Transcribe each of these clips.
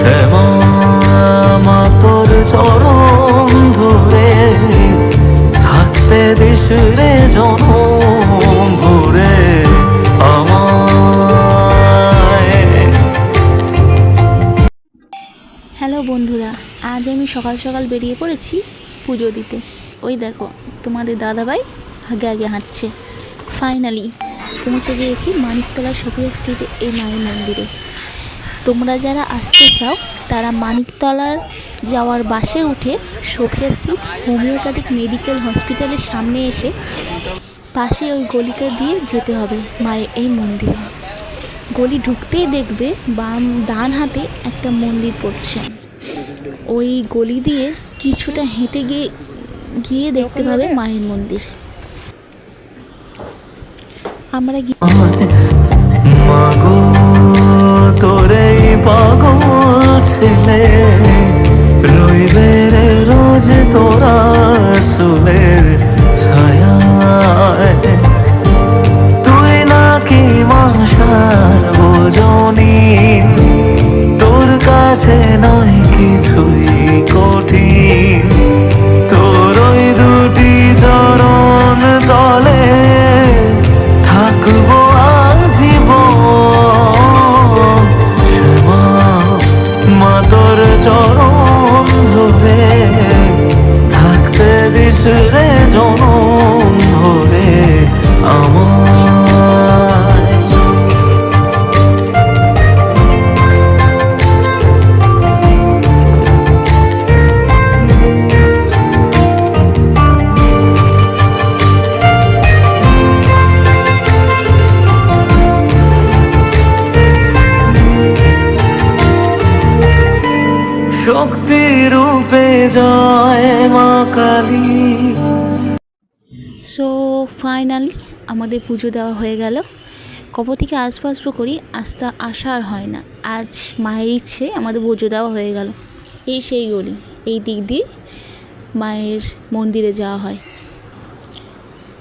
শ্যামা মা তোর চরণ ধরে থাকতে দিস রে জনম ভরে আমায়। হ্যালো বন্ধুরা, আজ আমি সকাল সকাল বেরিয়ে পড়েছি পুজো দিতে। ওই দেখো তোমাদের দাদাভাই আগে আগে হাঁটছে। ফাইনালি পৌঁছে গিয়েছি মানিকতলা সোফিয়া স্ট্রিটে এই মায়ের মন্দিরে। তোমরা যারা আসতে চাও তারা মানিকতলার যাওয়ার বাসে উঠে সোফিয়া স্ট্রিট হোমিওপ্যাথিক মেডিকেল হসপিটালের সামনে এসে পাশে ওই গলিটা দিয়ে যেতে হবে মায়ের এই মন্দিরে। গলি ঢুকতেই দেখবে ডান হাতে একটা মন্দির পড়ছে। ওই গলি দিয়ে কিছুটা হেঁটে গিয়ে দেখতে পাবে মায়ের মন্দির। আমরা মাগো তোরে পাগল ছেলে রইবে রে রোজ তোরা চুলের ছায়া। তুই নাকি মাসার বোঝনি তোর কাছে নয় কিছুই কঠিন। তোর ওই দুটি চরণ তলে থাকবো আজীবন। শ্যামা মা তোর চরণ ধরে থাকতে দিস রে জনম ভরে আমায়। শক্তি রূপে জয় মা কালী। সো ফাইনালি আমাদের পুজো দেওয়া হয়ে গেল। কবে থেকে আসবো করি আসা আর হয় না। আজ মায়ের ইচ্ছে আমাদের পুজো দেওয়া হয়ে গেল। এই সেই গলি, এই দিক দিয়ে মায়ের মন্দিরে যাওয়া হয়।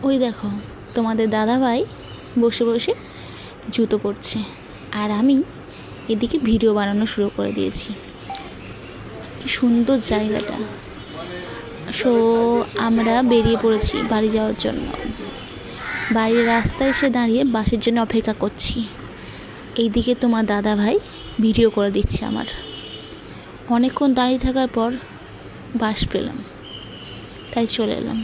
ওই দেখো তোমাদের দাদাভাই বসে বসে জুতো পরছে, আর আমি এদিকে ভিডিও বানানো শুরু করে দিয়েছি। কি সুন্দর জায়গাটা। সো আমরা বেরিয়ে পড়েছি বাড়ি যাওয়ার জন্য। বাইরের রাস্তায় এসে দাঁড়িয়ে বাসের জন্য অপেক্ষা করছি। এইদিকে তোমার দাদা ভাই ভিডিও করে দিচ্ছে আমার। অনেকক্ষণ দাঁড়িয়ে থাকার পর বাস পেলাম, তাই চলে এলাম।